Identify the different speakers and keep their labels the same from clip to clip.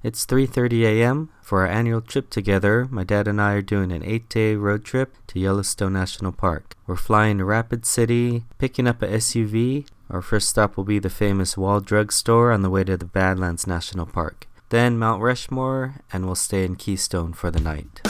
Speaker 1: It's 3:30 a.m. For our annual trip together, my dad and I are doing an 8-day road trip to Yellowstone National Park. We're flying to Rapid City, picking up a SUV. Our first stop will be the famous Wall Drug Store on the way to the Badlands National Park. Then Mount Rushmore, and we'll stay in Keystone for the night.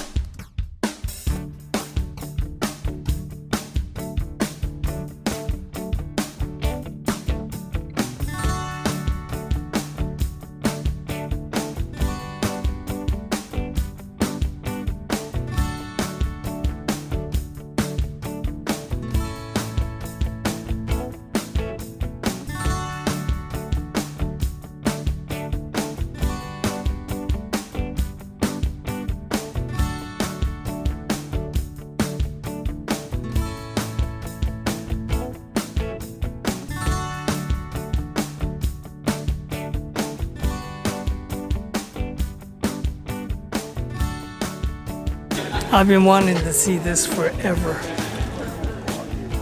Speaker 2: I've been wanting to see this forever,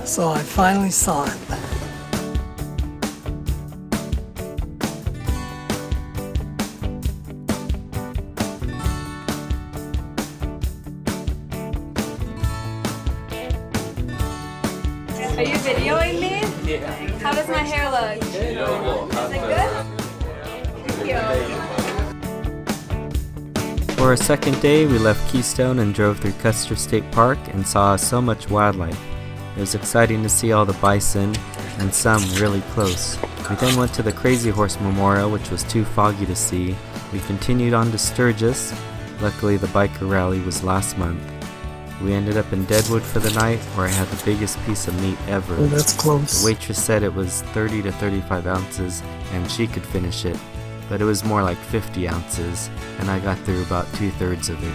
Speaker 2: so I finally saw it.
Speaker 3: Are you videoing me? Yeah. How does my hair look? Is it good? Thank you.
Speaker 1: For our second day, we left Keystone and drove through Custer State Park and saw so much wildlife. It was exciting to see all the bison, and some really close. We then went to the Crazy Horse Memorial, which was too foggy to see. We continued on to Sturgis. Luckily, the biker rally was last month. We ended up in Deadwood for the night, where I had the biggest piece of meat ever.
Speaker 2: Oh, that's close.
Speaker 1: The waitress said it was 30 to 35 ounces, and she could finish it. But it was more like 50 ounces, and I got through about 2/3 of it.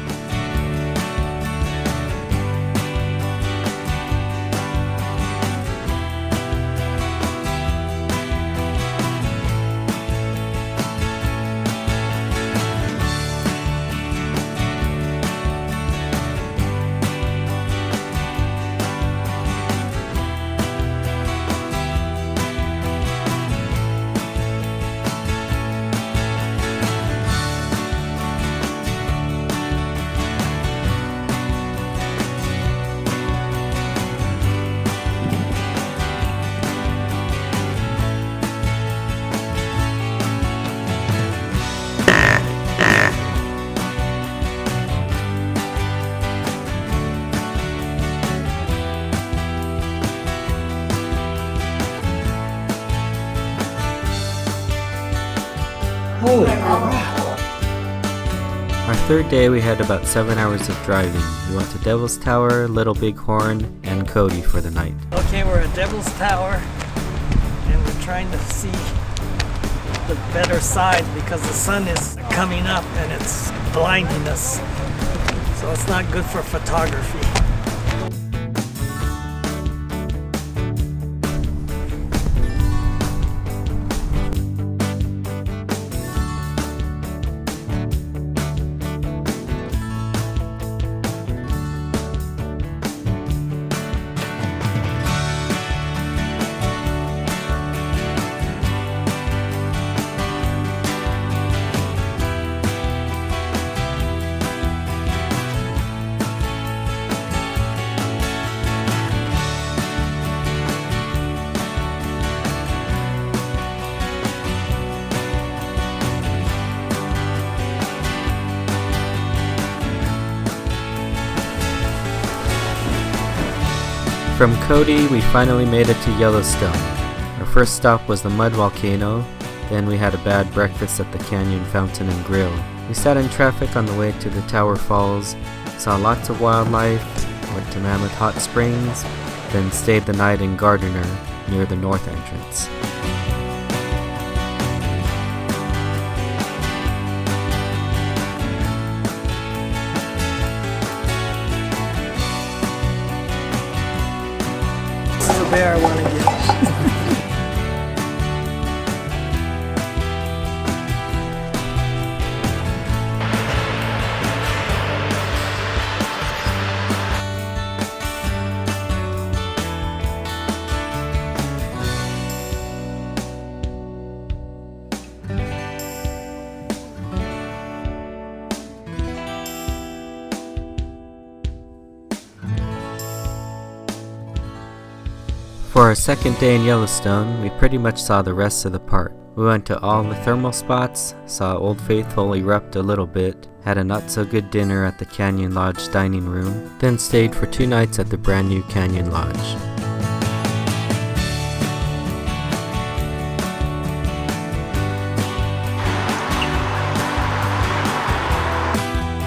Speaker 2: Holy crap.
Speaker 1: Our third day, we had about 7 hours of driving. We went to Devil's Tower, Little Bighorn, and Cody for the night.
Speaker 2: Okay, we're at Devil's Tower, and we're trying to see the better side because the sun is coming up and it's blinding us. So it's not good for photography.
Speaker 1: From Cody, we finally made it to Yellowstone. Our first stop was the Mud Volcano, then we had a bad breakfast at the Canyon Fountain and Grill. We sat in traffic on the way to the Tower Falls, saw lots of wildlife, went to Mammoth Hot Springs, then stayed the night in Gardiner near the north entrance.
Speaker 2: The bear I want to get.
Speaker 1: For our second day in Yellowstone, we pretty much saw the rest of the park. We went to all the thermal spots, saw Old Faithful erupt a little bit, had a not so good dinner at the Canyon Lodge dining room, then stayed for 2 nights at the brand new Canyon Lodge.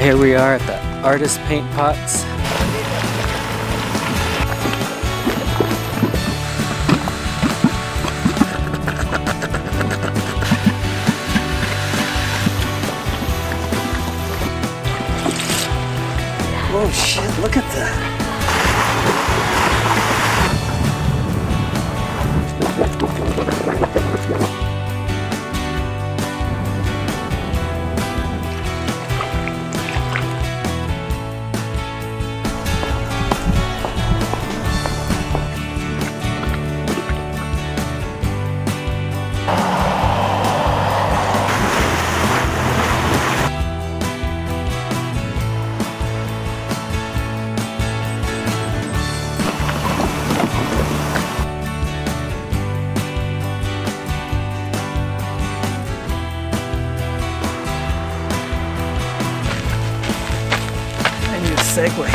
Speaker 1: Here we are at the Artist Paint Pots.
Speaker 2: Oh shit, look at that. Segway.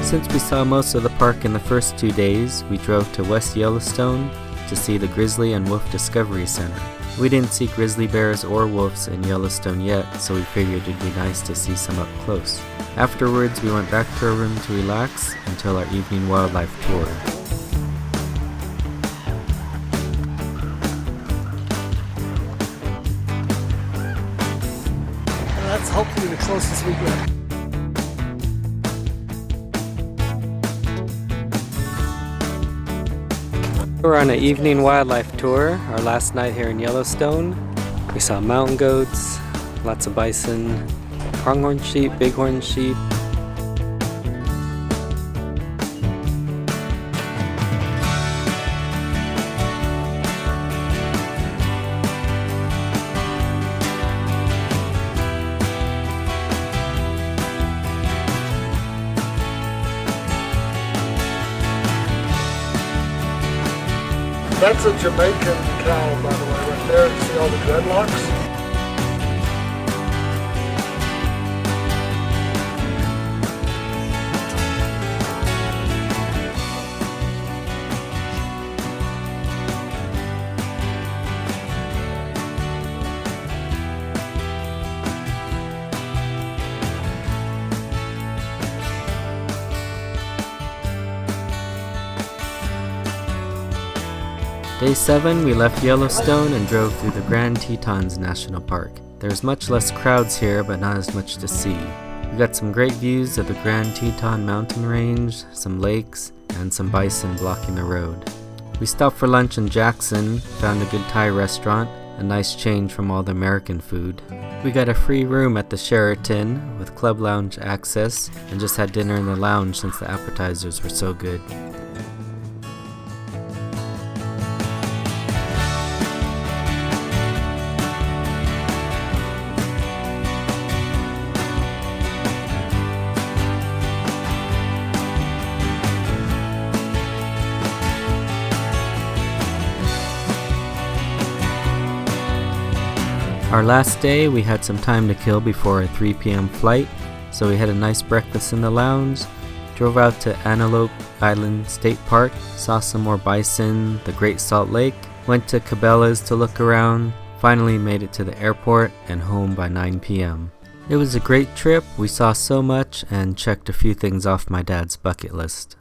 Speaker 1: Since we saw most of the park in the first 2 days, we drove to West Yellowstone to see the Grizzly and Wolf Discovery Center. We didn't see grizzly bears or wolves in Yellowstone yet, so we figured it'd be nice to see some up close. Afterwards, we went back to our room to relax until our evening wildlife tour.
Speaker 2: And that's hopefully the closest we get.
Speaker 1: We're on an evening wildlife tour, our last night here in Yellowstone. We saw mountain goats, lots of bison, pronghorn sheep, bighorn sheep.
Speaker 4: That's a Jamaican cow, by the way, right there. You see all the dreadlocks?
Speaker 1: Day 7, we left Yellowstone and drove through the Grand Tetons National Park. There's much less crowds here, but not as much to see. We got some great views of the Grand Teton mountain range, some lakes, and some bison blocking the road. We stopped for lunch in Jackson, found a good Thai restaurant, a nice change from all the American food. We got a free room at the Sheraton with club lounge access and just had dinner in the lounge since the appetizers were so good. Our last day, we had some time to kill before a 3 p.m. flight, so we had a nice breakfast in the lounge, drove out to Antelope Island State Park, saw some more bison, the Great Salt Lake, went to Cabela's to look around, finally made it to the airport and home by 9 p.m. It was a great trip, we saw so much and checked a few things off my dad's bucket list.